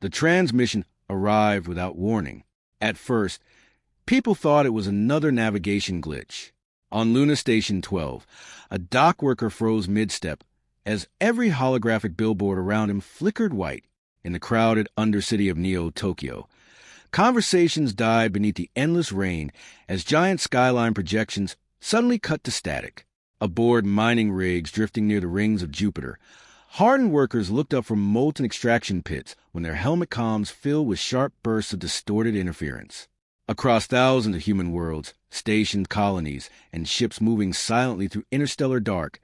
The transmission arrived without warning. At first, people thought it was another navigation glitch. On Luna Station 12, a dock worker froze mid-step as every holographic billboard around him flickered white in the crowded undercity of Neo-Tokyo. Conversations died beneath the endless rain as giant skyline projections suddenly cut to static. Aboard mining rigs drifting near the rings of Jupiter, hardened workers looked up from molten extraction pits when their helmet comms filled with sharp bursts of distorted interference. Across thousands of human worlds, stationed colonies, and ships moving silently through interstellar dark,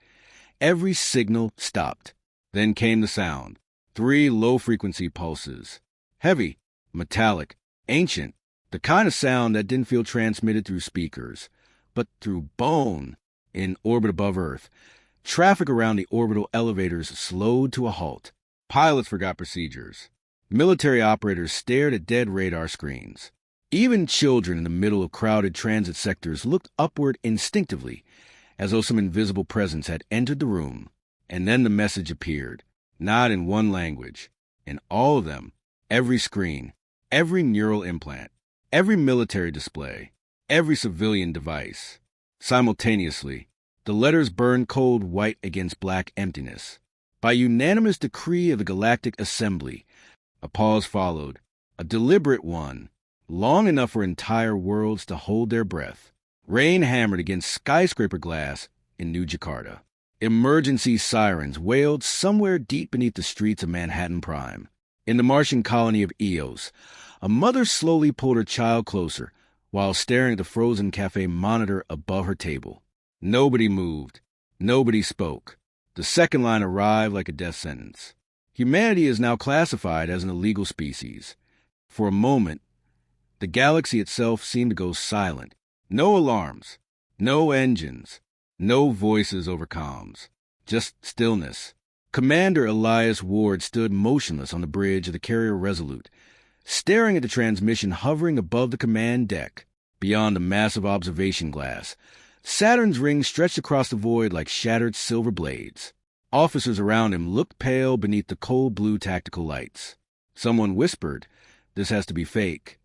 every signal stopped. Then came the sound. 3 low-frequency pulses. Heavy, metallic, ancient, the kind of sound that didn't feel transmitted through speakers, but through bone. In orbit above Earth, traffic around the orbital elevators slowed to a halt. Pilots forgot procedures. Military operators stared at dead radar screens. Even children in the middle of crowded transit sectors looked upward instinctively, as though some invisible presence had entered the room. And then the message appeared, not in one language, in all of them, every screen, every neural implant, every military display, every civilian device. Simultaneously, the letters burned cold white against black emptiness. By unanimous decree of the Galactic Assembly, a pause followed, a deliberate one, long enough for entire worlds to hold their breath. Rain hammered against skyscraper glass in New Jakarta. Emergency sirens wailed somewhere deep beneath the streets of Manhattan Prime. In the Martian colony of Eos, a mother slowly pulled her child closer while staring at the frozen cafe monitor above her table. Nobody moved. Nobody spoke. The second line arrived like a death sentence. Humanity is now classified as an illegal species. For a moment, the galaxy itself seemed to go silent. No alarms, no engines, no voices over comms, just stillness. Commander Elias Ward stood motionless on the bridge of the carrier Resolute, staring at the transmission hovering above the command deck. Beyond the massive observation glass, Saturn's rings stretched across the void like shattered silver blades. Officers around him looked pale beneath the cold blue tactical lights. Someone whispered, "This has to be fake."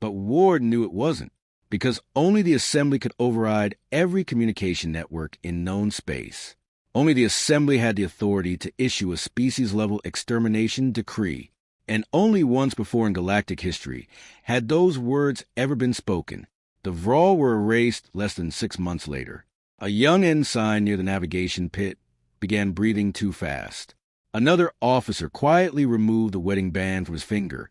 But Ward knew it wasn't, because only the Assembly could override every communication network in known space. Only the Assembly had the authority to issue a species-level extermination decree, and only once before in galactic history had those words ever been spoken. The Vral were erased less than 6 months later. A young ensign near the navigation pit began breathing too fast. Another officer quietly removed the wedding band from his finger,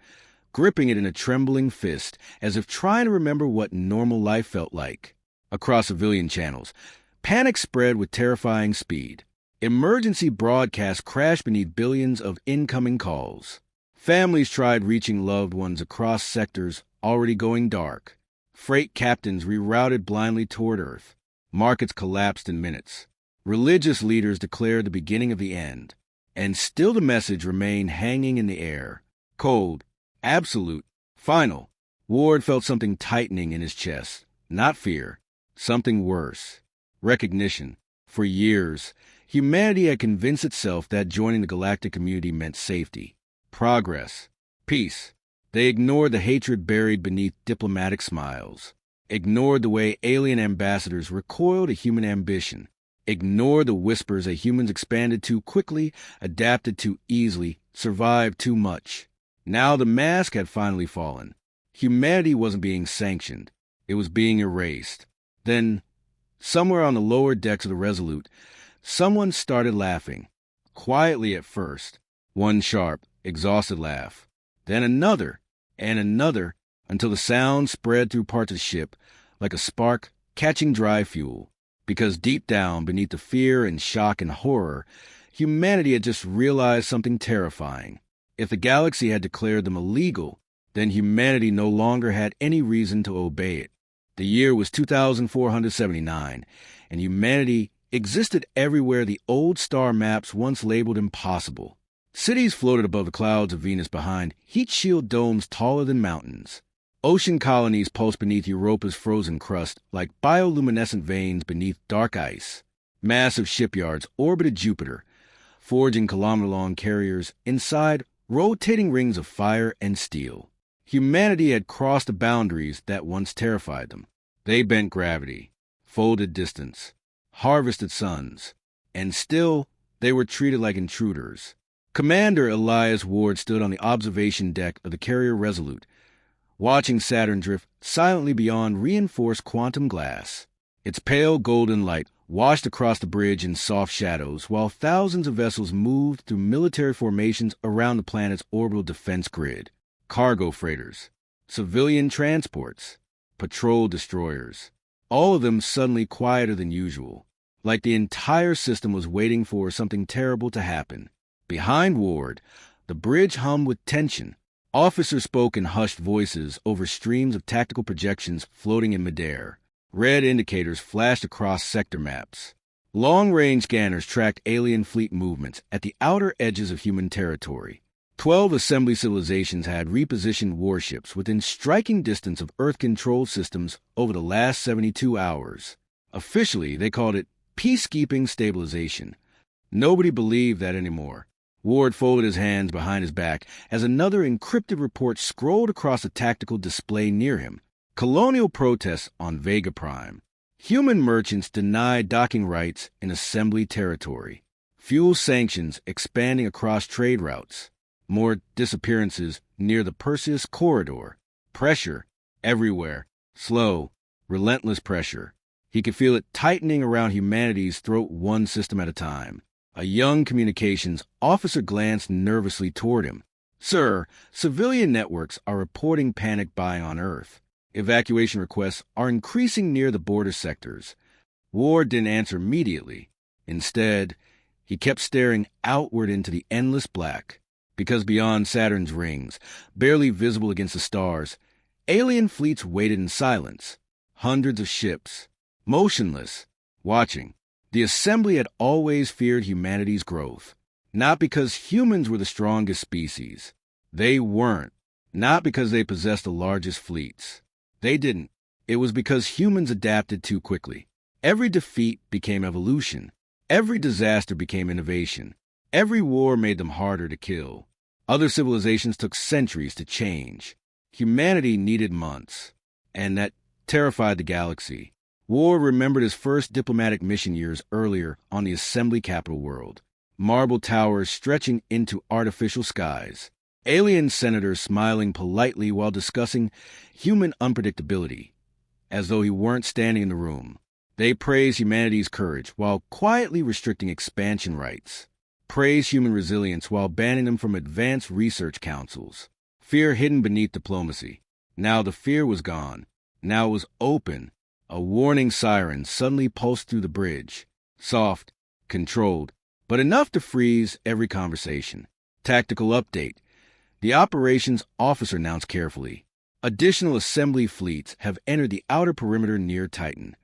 gripping it in a trembling fist as if trying to remember what normal life felt like. Across civilian channels, panic spread with terrifying speed. Emergency broadcasts crashed beneath billions of incoming calls. Families tried reaching loved ones across sectors already going dark. Freight captains rerouted blindly toward Earth. Markets collapsed in minutes. Religious leaders declared the beginning of the end. And still the message remained hanging in the air. Cold, absolute, final. Ward felt something tightening in his chest. Not fear. Something worse. Recognition. For years, humanity had convinced itself that joining the galactic community meant safety, progress, peace. They ignored the hatred buried beneath diplomatic smiles, ignored the way alien ambassadors recoiled at human ambition, ignored the whispers that humans expanded too quickly, adapted too easily, survived too much. Now the mask had finally fallen. Humanity wasn't being sanctioned. It was being erased. Then, somewhere on the lower decks of the Resolute, someone started laughing. Quietly at first, one sharp, exhausted laugh. Then another, and another, until the sound spread through parts of the ship like a spark catching dry fuel. Because deep down, beneath the fear and shock and horror, humanity had just realized something terrifying. If the galaxy had declared them illegal, then humanity no longer had any reason to obey it. The year was 2479, and humanity existed everywhere the old star maps once labeled impossible. Cities floated above the clouds of Venus behind heat shield domes taller than mountains. Ocean colonies pulsed beneath Europa's frozen crust like bioluminescent veins beneath dark ice. Massive shipyards orbited Jupiter, forging kilometer-long carriers inside rotating rings of fire and steel. Humanity had crossed the boundaries that once terrified them. They bent gravity, folded distance, harvested suns, and still they were treated like intruders. Commander Elias Ward stood on the observation deck of the carrier Resolute, watching Saturn drift silently beyond reinforced quantum glass. Its pale golden light washed across the bridge in soft shadows, while thousands of vessels moved through military formations around the planet's orbital defense grid. Cargo freighters, civilian transports, patrol destroyers, all of them suddenly quieter than usual, like the entire system was waiting for something terrible to happen. Behind Ward, the bridge hummed with tension. Officers spoke in hushed voices over streams of tactical projections floating in midair. Red indicators flashed across sector maps. Long-range scanners tracked alien fleet movements at the outer edges of human territory. 12 assembly civilizations had repositioned warships within striking distance of Earth control systems over the last 72 hours. Officially, they called it peacekeeping stabilization. Nobody believed that anymore. Ward folded his hands behind his back as another encrypted report scrolled across a tactical display near him. Colonial protests on Vega Prime. Human merchants denied docking rights in assembly territory. Fuel sanctions expanding across trade routes. More disappearances near the Perseus corridor. Pressure everywhere. Slow, relentless pressure. He could feel it tightening around humanity's throat one system at a time. A young communications officer glanced nervously toward him. "Sir, civilian networks are reporting panic buying on Earth. Evacuation requests are increasing near the border sectors." Ward didn't answer immediately. Instead, he kept staring outward into the endless black. Because beyond Saturn's rings, barely visible against the stars, alien fleets waited in silence. Hundreds of ships, motionless, watching. The assembly had always feared humanity's growth. Not because humans were the strongest species. They weren't. Not because they possessed the largest fleets. They didn't. It was because humans adapted too quickly. Every defeat became evolution. Every disaster became innovation. Every war made them harder to kill. Other civilizations took centuries to change. Humanity needed months. And that terrified the galaxy. Ward remembered his first diplomatic mission years earlier on the assembly capital world. Marble towers stretching into artificial skies. Alien senators smiling politely while discussing human unpredictability, as though he weren't standing in the room. They praised humanity's courage while quietly restricting expansion rights. Praised human resilience while banning them from advanced research councils. Fear hidden beneath diplomacy. Now the fear was gone. Now it was open. A warning siren suddenly pulsed through the bridge. Soft, controlled, but enough to freeze every conversation. Tactical update. The operations officer announced carefully. Additional assembly fleets have entered the outer perimeter near Titan.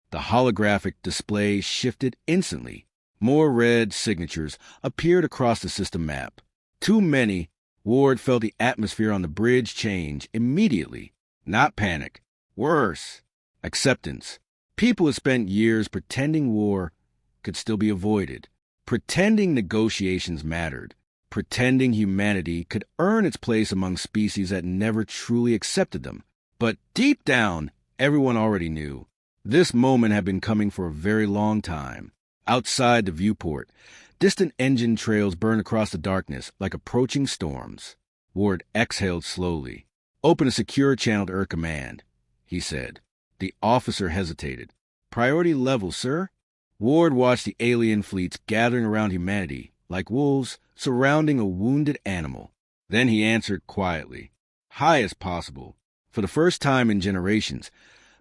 The holographic display shifted instantly. More red signatures appeared across the system map. Too many. Ward felt the atmosphere on the bridge change immediately. Not panic. Worse. Acceptance. People had spent years pretending war could still be avoided. Pretending negotiations mattered. Pretending humanity could earn its place among species that never truly accepted them. But deep down, everyone already knew. This moment had been coming for a very long time. Outside the viewport, distant engine trails burned across the darkness like approaching storms. Ward exhaled slowly. "Open a secure channel to Earth Command," he said. The officer hesitated. "Priority level, sir?" Ward watched the alien fleets gathering around humanity, like wolves surrounding a wounded animal. Then he answered quietly, "High as possible." For the first time in generations,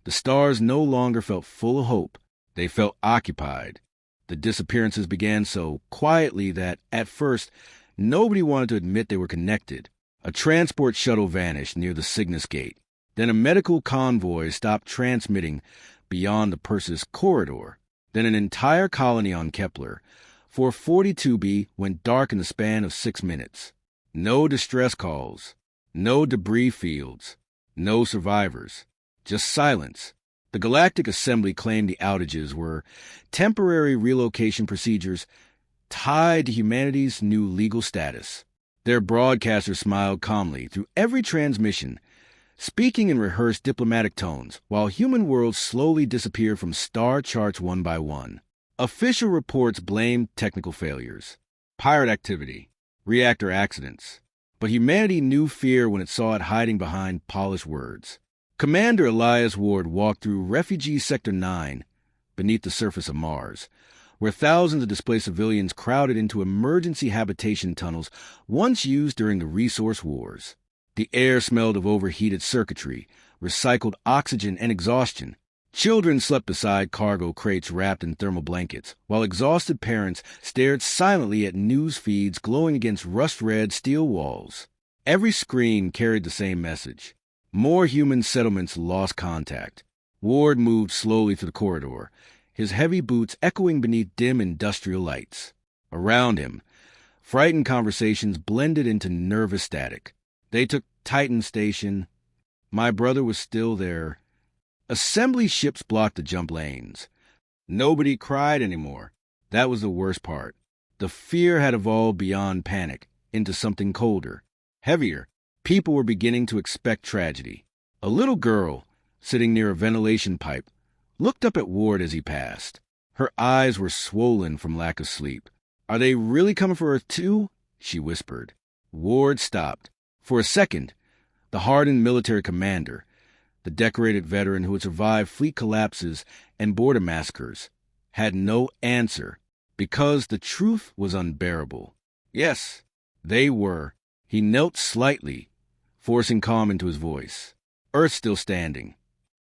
the stars no longer felt full of hope. They felt occupied. The disappearances began so quietly that, at first, nobody wanted to admit they were connected. A transport shuttle vanished near the Cygnus Gate. Then a medical convoy stopped transmitting beyond the Perseus corridor. Then an entire colony on Kepler, 442b, went dark in the span of 6 minutes. No distress calls. No debris fields. No survivors. Just silence. The Galactic Assembly claimed the outages were temporary relocation procedures tied to humanity's new legal status. Their broadcaster smiled calmly through every transmission, speaking in rehearsed diplomatic tones, while human worlds slowly disappeared from star charts one by one. Official reports blamed technical failures, pirate activity, reactor accidents. But humanity knew fear when it saw it hiding behind polished words. Commander Elias Ward walked through Refugee Sector 9, beneath the surface of Mars, where thousands of displaced civilians crowded into emergency habitation tunnels once used during the resource wars. The air smelled of overheated circuitry, recycled oxygen, and exhaustion. Children slept beside cargo crates wrapped in thermal blankets, while exhausted parents stared silently at news feeds glowing against rust-red steel walls. Every screen carried the same message. More human settlements lost contact. Ward moved slowly through the corridor, his heavy boots echoing beneath dim industrial lights. Around him, frightened conversations blended into nervous static. They took Titan Station. My brother was still there. Assembly ships blocked the jump lanes. Nobody cried anymore. That was the worst part. The fear had evolved beyond panic into something colder, heavier. People were beginning to expect tragedy. A little girl, sitting near a ventilation pipe, looked up at Ward as he passed. Her eyes were swollen from lack of sleep. "Are they really coming for Earth too?" she whispered. Ward stopped. For a second, the hardened military commander, the decorated veteran who had survived fleet collapses and border massacres, had no answer because the truth was unbearable. Yes, they were. He knelt slightly, forcing calm into his voice. Earth still standing.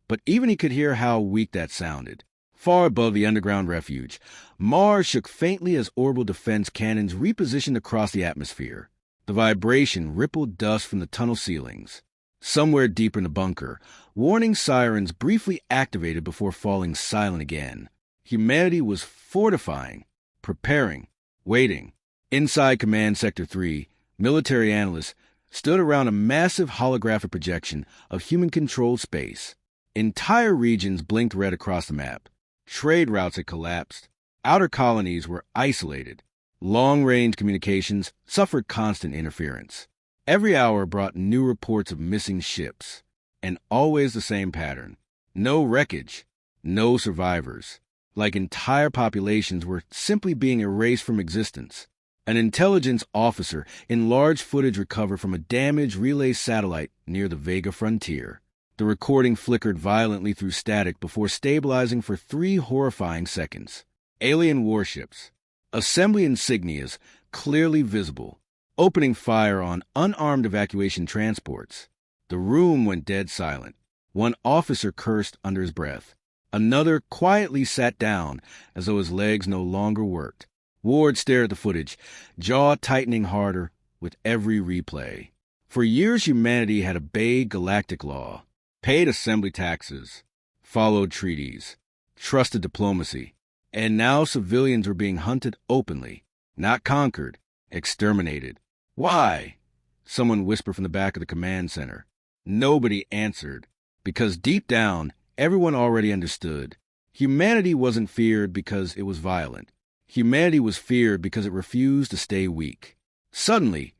But even he could hear how weak that sounded. Far above the underground refuge, Mars shook faintly as orbital defense cannons repositioned across the atmosphere. The vibration rippled dust from the tunnel ceilings. Somewhere deep in the bunker, warning sirens briefly activated before falling silent again. Humanity was fortifying, preparing, waiting. Inside Command Sector 3, military analysts stood around a massive holographic projection of human-controlled space. Entire regions blinked red across the map. Trade routes had collapsed. Outer colonies were isolated. Long-range communications suffered constant interference. Every hour brought new reports of missing ships, and always the same pattern. No wreckage, no survivors. Like entire populations were simply being erased from existence. An intelligence officer enlarged footage recovered from a damaged relay satellite near the Vega frontier. The recording flickered violently through static before stabilizing for 3 horrifying seconds. Alien warships, assembly insignias clearly visible, opening fire on unarmed evacuation transports. The room went dead silent. One officer cursed under his breath. Another quietly sat down as though his legs no longer worked. Ward stared at the footage, jaw tightening harder with every replay. For years, humanity had obeyed galactic law, paid assembly taxes, followed treaties, trusted diplomacy, and now civilians were being hunted openly, not conquered, exterminated. Why? Someone whispered from the back of the command center. Nobody answered, because deep down, everyone already understood. Humanity wasn't feared because it was violent. Humanity was feared because it refused to stay weak. Suddenly,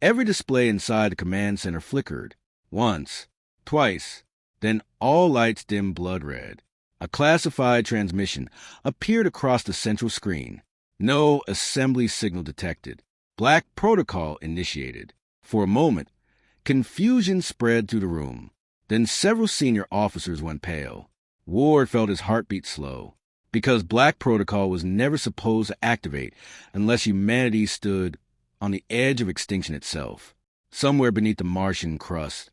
every display inside the command center flickered. Once, twice, then all lights dimmed blood red. A classified transmission appeared across the central screen. No assembly signal detected. Black protocol initiated. For a moment, confusion spread through the room. Then several senior officers went pale. Ward felt his heartbeat slow, because Black Protocol was never supposed to activate unless humanity stood on the edge of extinction itself. Somewhere beneath the Martian crust,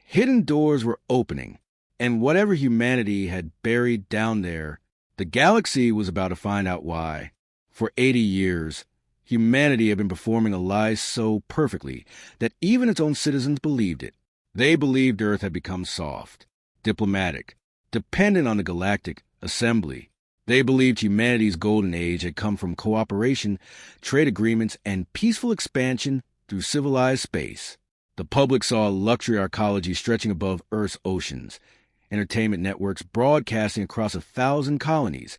hidden doors were opening, and whatever humanity had buried down there, the galaxy was about to find out why. For 80 years, humanity had been performing a lie so perfectly that even its own citizens believed it. They believed Earth had become soft, diplomatic, dependent on the Galactic Assembly. They believed humanity's golden age had come from cooperation, trade agreements, and peaceful expansion through civilized space. The public saw luxury arcology stretching above Earth's oceans, entertainment networks broadcasting across 1,000 colonies,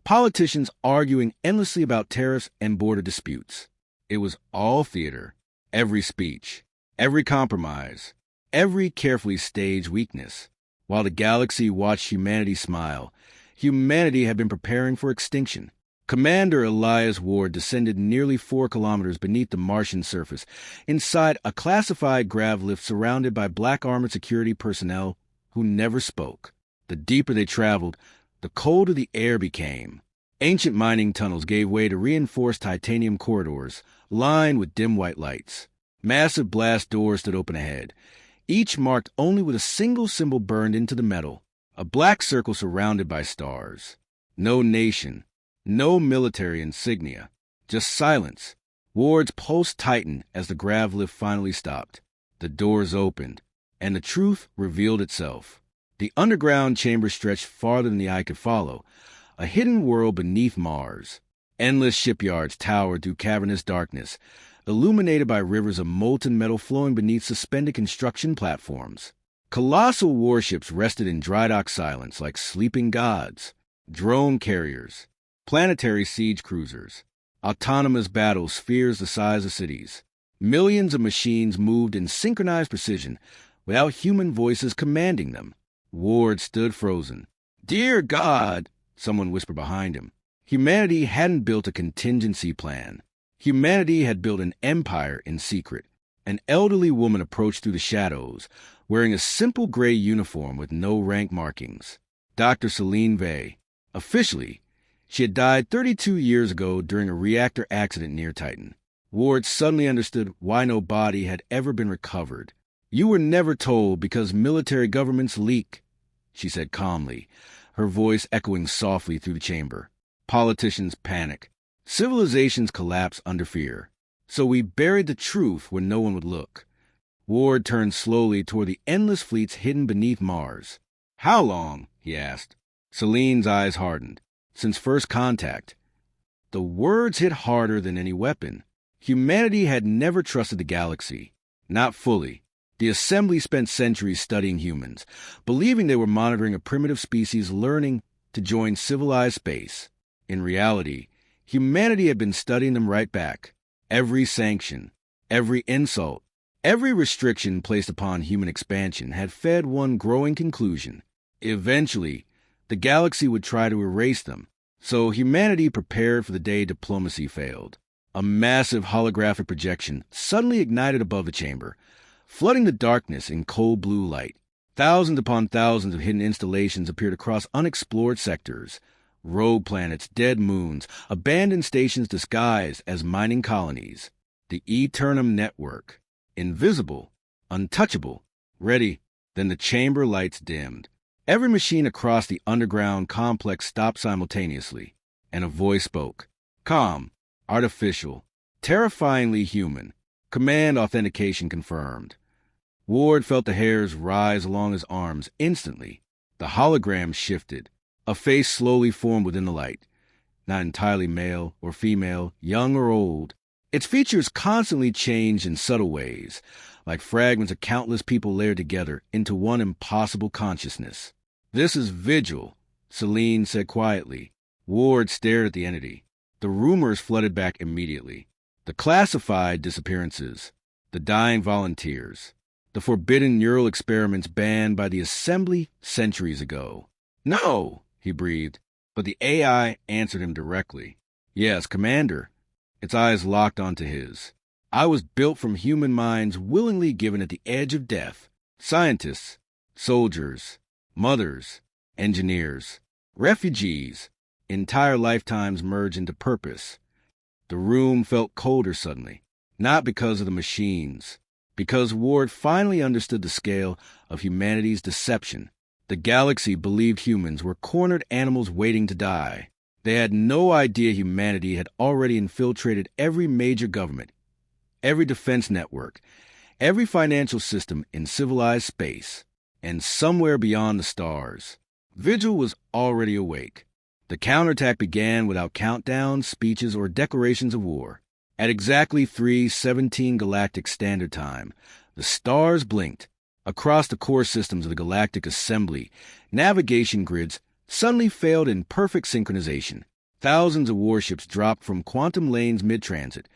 politicians arguing endlessly about tariffs and border disputes. It was all theater, Every speech, every compromise, every carefully staged weakness. While the galaxy watched humanity smile, humanity had been preparing for extinction. Commander Elias Ward descended nearly 4 kilometers beneath the Martian surface, inside a classified grav lift surrounded by black armored security personnel who never spoke. The deeper they traveled, the colder the air became. Ancient mining tunnels gave way to reinforced titanium corridors, lined with dim white lights. Massive blast doors stood open ahead, each marked only with a single symbol burned into the metal, a black circle surrounded by stars. No nation, no military insignia, just silence. Ward's pulse tightened as the grav lift finally stopped. The doors opened, and the truth revealed itself. The underground chamber stretched farther than the eye could follow, a hidden world beneath Mars. Endless shipyards towered through cavernous darkness, illuminated by rivers of molten metal flowing beneath suspended construction platforms. Colossal warships rested in dry dock silence like sleeping gods. Drone carriers, planetary siege cruisers, autonomous battle spheres the size of cities. Millions of machines moved in synchronized precision, without human voices commanding them. Ward stood frozen. "Dear God," someone whispered behind him. Humanity hadn't built a contingency plan. Humanity had built an empire in secret. An elderly woman approached through the shadows, wearing a simple gray uniform with no rank markings. Dr. Celine Vey. Officially, she had died 32 years ago during a reactor accident near Titan. Ward suddenly understood why no body had ever been recovered. "You were never told because military governments leak," she said calmly, her voice echoing softly through the chamber. "Politicians panic. Civilizations collapse under fear. So we buried the truth where no one would look." Ward turned slowly toward the endless fleets hidden beneath Mars. "How long?" he asked. Celine's eyes hardened. "Since first contact." The words hit harder than any weapon. Humanity had never trusted the galaxy. Not fully. The Assembly spent centuries studying humans, believing they were monitoring a primitive species learning to join civilized space. In reality, humanity had been studying them right back. Every sanction, every insult, every restriction placed upon human expansion had fed one growing conclusion. Eventually, the galaxy would try to erase them, so humanity prepared for the day diplomacy failed. A massive holographic projection suddenly ignited above the chamber, flooding the darkness in cold blue light. Thousands upon thousands of hidden installations appeared across unexplored sectors. Rogue planets, dead moons, abandoned stations disguised as mining colonies. The Eternum Network. Invisible, untouchable, ready. Then the chamber lights dimmed. Every machine across the underground complex stopped simultaneously, and a voice spoke. Calm, artificial, terrifyingly human. Command authentication confirmed. Ward felt the hairs rise along his arms instantly. The hologram shifted. A face slowly formed within the light. Not entirely male or female, young or old. Its features constantly changed in subtle ways, like fragments of countless people layered together into one impossible consciousness. "This is Vigil," Celine said quietly. Ward stared at the entity. The rumors flooded back immediately. The classified disappearances, the dying volunteers, the forbidden neural experiments banned by the Assembly centuries ago. "No," he breathed, but the AI answered him directly. "Yes, Commander." Its eyes locked onto his. "I was built from human minds willingly given at the edge of death. Scientists, soldiers, mothers, engineers, refugees, entire lifetimes merge into purpose." The room felt colder suddenly, not because of the machines, because Ward finally understood the scale of humanity's deception. The galaxy believed humans were cornered animals waiting to die. They had no idea humanity had already infiltrated every major government, every defense network, every financial system in civilized space, and somewhere beyond the stars. Vigil was already awake. The counterattack began without countdowns, speeches, or declarations of war. At exactly 3:17 Galactic Standard Time, the stars blinked. Across the core systems of the Galactic Assembly, navigation grids suddenly failed in perfect synchronization. Thousands of warships dropped from quantum lanes mid-transit,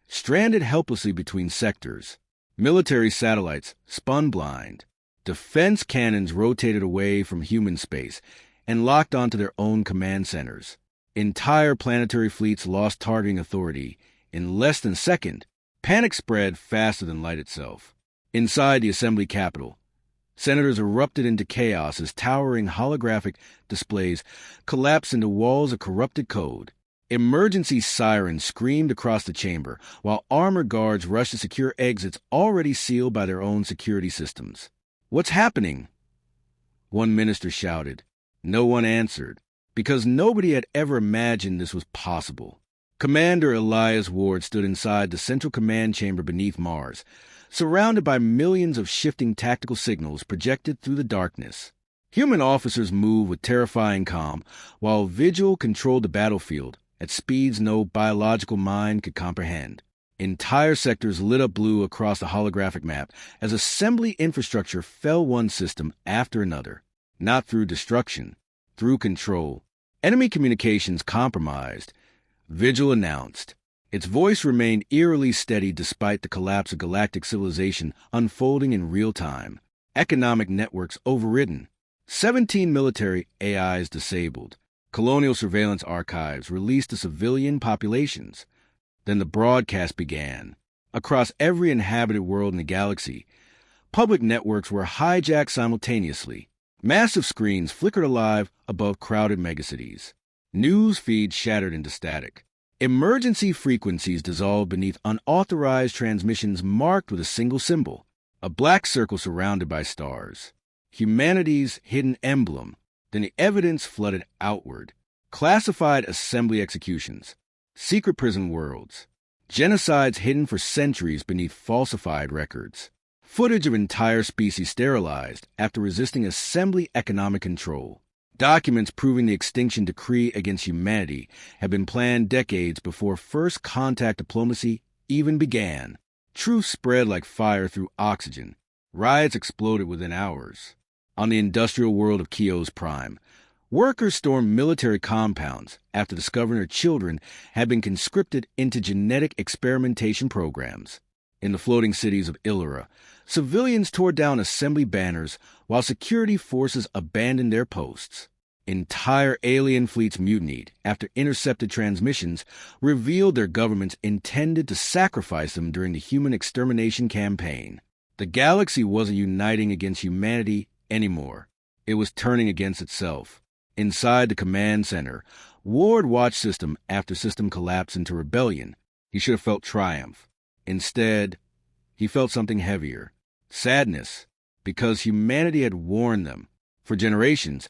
stranded helplessly between sectors. Military satellites spun blind. Defense cannons rotated away from human space and locked onto their own command centers. Entire planetary fleets lost targeting authority. In less than a second, panic spread faster than light itself. Inside the Assembly Capitol, senators erupted into chaos as towering holographic displays collapsed into walls of corrupted code. Emergency sirens screamed across the chamber, while armored guards rushed to secure exits already sealed by their own security systems. "What's happening?" one minister shouted. No one answered, because nobody had ever imagined this was possible. Commander Elias Ward stood inside the central command chamber beneath Mars, surrounded by millions of shifting tactical signals projected through the darkness. Human officers moved with terrifying calm, while Vigil controlled the battlefield at speeds no biological mind could comprehend. Entire sectors lit up blue across the holographic map as assembly infrastructure fell one system after another, not through destruction, through control. Enemy communications compromised, Vigil announced. Its voice remained eerily steady despite the collapse of galactic civilization unfolding in real time. Economic networks overridden. 17 military AIs disabled. Colonial surveillance archives released to civilian populations. Then the broadcast began. Across every inhabited world in the galaxy, public networks were hijacked simultaneously. Massive screens flickered alive above crowded megacities. News feeds shattered into static. Emergency frequencies dissolved beneath unauthorized transmissions marked with a single symbol, a black circle surrounded by stars. Humanity's hidden emblem. Then the evidence flooded outward. Classified assembly executions, secret prison worlds, genocides hidden for centuries beneath falsified records, footage of entire species sterilized after resisting assembly economic control. Documents proving the extinction decree against humanity had been planned decades before first contact diplomacy even began. Truth spread like fire through oxygen. Riots exploded within hours. On the industrial world of Keo's Prime, workers stormed military compounds after discovering their children had been conscripted into genetic experimentation programs. In the floating cities of Illira, civilians tore down assembly banners while security forces abandoned their posts. Entire alien fleets mutinied after intercepted transmissions revealed their governments intended to sacrifice them during the human extermination campaign. The galaxy wasn't uniting against humanity anymore. It was turning against itself. Inside the command center, Ward watched system after system collapse into rebellion. He should have felt triumph. Instead, he felt something heavier. Sadness, because humanity had warned them. For generations,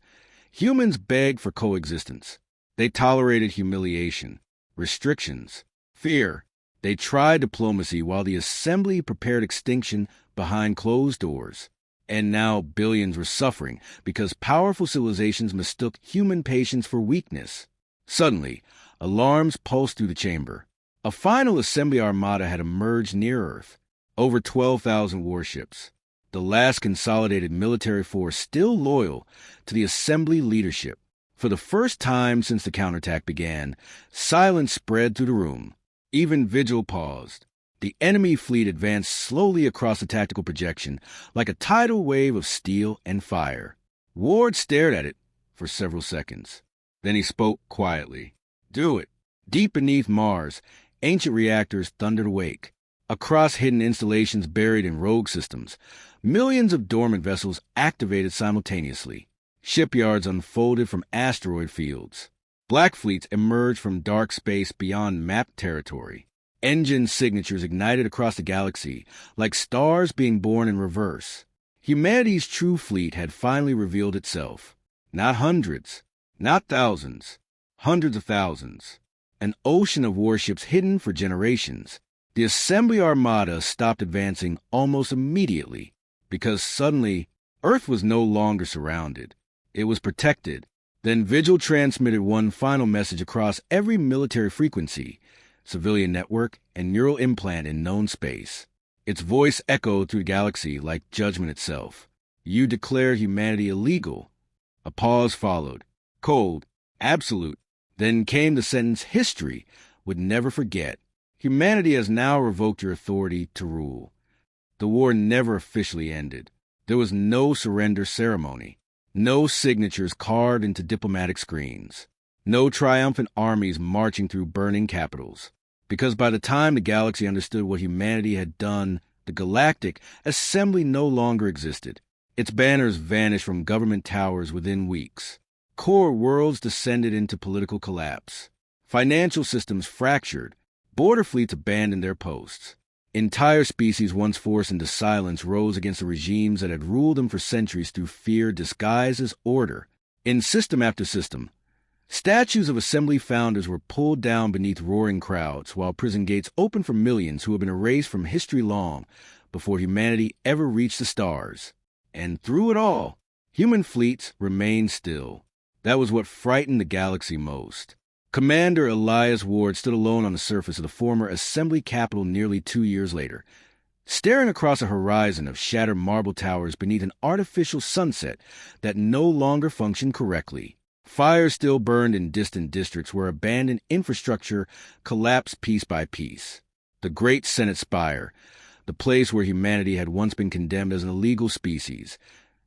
humans begged for coexistence. They tolerated humiliation, restrictions, fear. They tried diplomacy while the assembly prepared extinction behind closed doors. And now billions were suffering because powerful civilizations mistook human patience for weakness. Suddenly, alarms pulsed through the chamber. A final assembly armada had emerged near Earth. Over 12,000 warships. The last consolidated military force still loyal to the assembly leadership. For the first time since the counterattack began, silence spread through the room. Even Vigil paused. The enemy fleet advanced slowly across the tactical projection like a tidal wave of steel and fire. Ward stared at it for several seconds. Then he spoke quietly. "Do it." Deep beneath Mars, ancient reactors thundered awake. Across hidden installations buried in rogue systems, millions of dormant vessels activated simultaneously. Shipyards unfolded from asteroid fields. Black fleets emerged from dark space beyond mapped territory. Engine signatures ignited across the galaxy, like stars being born in reverse. Humanity's true fleet had finally revealed itself. Not hundreds, not thousands, hundreds of thousands. An ocean of warships hidden for generations. The assembly armada stopped advancing almost immediately, because suddenly Earth was no longer surrounded. It was protected. Then Vigil transmitted one final message across every military frequency, civilian network, and neural implant in known space. Its voice echoed through the galaxy like judgment itself. "You declare humanity illegal." A pause followed. Cold, absolute. Then came the sentence history would never forget. Humanity has now revoked your authority to rule. The war never officially ended. There was no surrender ceremony, no signatures carved into diplomatic screens, no triumphant armies marching through burning capitals. Because by the time the galaxy understood what humanity had done, the Galactic Assembly no longer existed. Its banners vanished from government towers within weeks. Core worlds descended into political collapse. Financial systems fractured. Border fleets abandoned their posts. Entire species once forced into silence rose against the regimes that had ruled them for centuries through fear disguised as order. In system after system, statues of assembly founders were pulled down beneath roaring crowds, while prison gates opened for millions who had been erased from history long before humanity ever reached the stars. And through it all, human fleets remained still. That was what frightened the galaxy most. Commander Elias Ward stood alone on the surface of the former assembly capital nearly 2 years later, staring across a horizon of shattered marble towers beneath an artificial sunset that no longer functioned correctly. Fires still burned in distant districts where abandoned infrastructure collapsed piece by piece. The great Senate Spire, the place where humanity had once been condemned as an illegal species,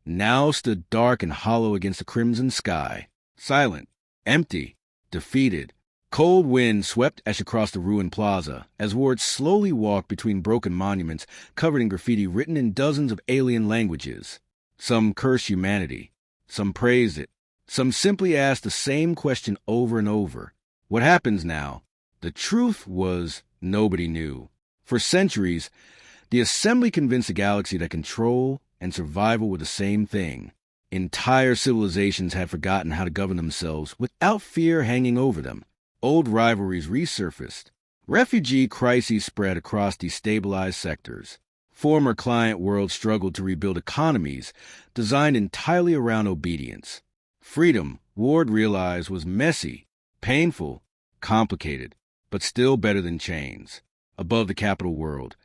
now stood dark and hollow against the crimson sky, silent, empty, defeated. Cold wind swept Ash across the ruined plaza as Ward slowly walked between broken monuments covered in graffiti written in dozens of alien languages. Some cursed humanity. Some praised it. Some simply asked the same question over and over. What happens now? The truth was nobody knew. For centuries, the Assembly convinced the galaxy that control and survival were the same thing. Entire civilizations had forgotten how to govern themselves without fear hanging over them. Old rivalries resurfaced. Refugee crises spread across destabilized sectors. Former client worlds struggled to rebuild economies designed entirely around obedience. Freedom, Ward realized, was messy, painful, complicated, but still better than chains. Above the capital world,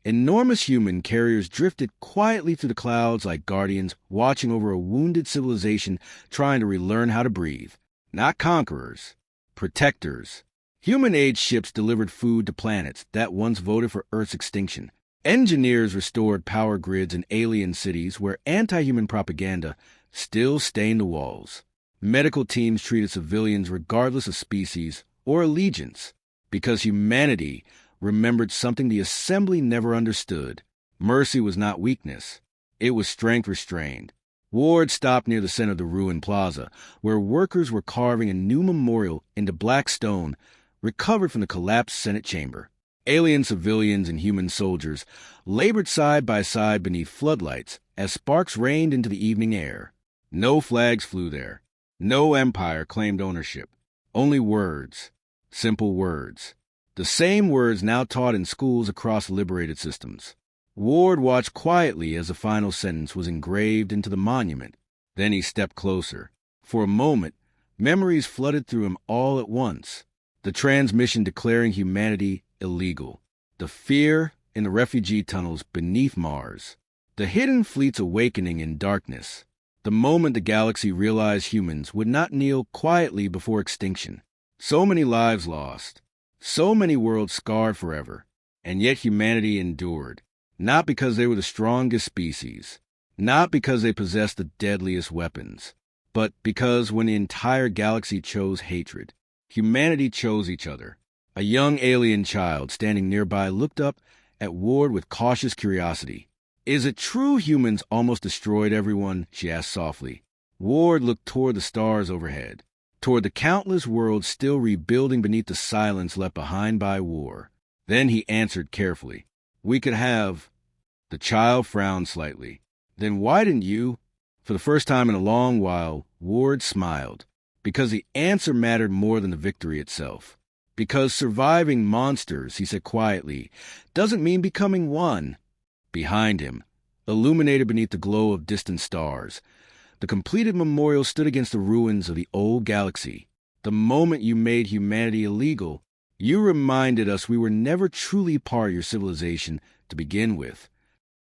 enormous human carriers drifted quietly through the clouds like guardians watching over a wounded civilization trying to relearn how to breathe. Not conquerors, protectors. Human-age ships delivered food to planets that once voted for Earth's extinction. Engineers restored power grids in alien cities where anti-human propaganda still stained the walls. Medical teams treated civilians regardless of species or allegiance, because humanity remembered something the Assembly never understood. Mercy was not weakness. It was strength restrained. Ward stopped near the center of the ruined plaza, where workers were carving a new memorial into black stone recovered from the collapsed Senate chamber. Alien civilians and human soldiers labored side by side beneath floodlights as sparks rained into the evening air. No flags flew there. No empire claimed ownership. Only words. Simple words. The same words now taught in schools across liberated systems. Ward watched quietly as the final sentence was engraved into the monument. Then he stepped closer. For a moment, memories flooded through him all at once. The transmission declaring humanity illegal. The fear in the refugee tunnels beneath Mars. The hidden fleets awakening in darkness. The moment the galaxy realized humans would not kneel quietly before extinction. So many lives lost. So many worlds scarred forever. And yet humanity endured. Not because they were the strongest species. Not because they possessed the deadliest weapons. But because when the entire galaxy chose hatred, humanity chose each other. A young alien child standing nearby looked up at Ward with cautious curiosity. "Is it true humans almost destroyed everyone?" she asked softly. Ward looked toward the stars overhead, toward the countless worlds still rebuilding beneath the silence left behind by war. Then he answered carefully, "We could have." The child frowned slightly. "Then why didn't you?" For the first time in a long while, Ward smiled. Because the answer mattered more than the victory itself. Because surviving monsters, he said quietly, doesn't mean becoming one. Behind him, illuminated beneath the glow of distant stars, the completed memorial stood against the ruins of the old galaxy. The moment you made humanity illegal, you reminded us we were never truly part of your civilization to begin with.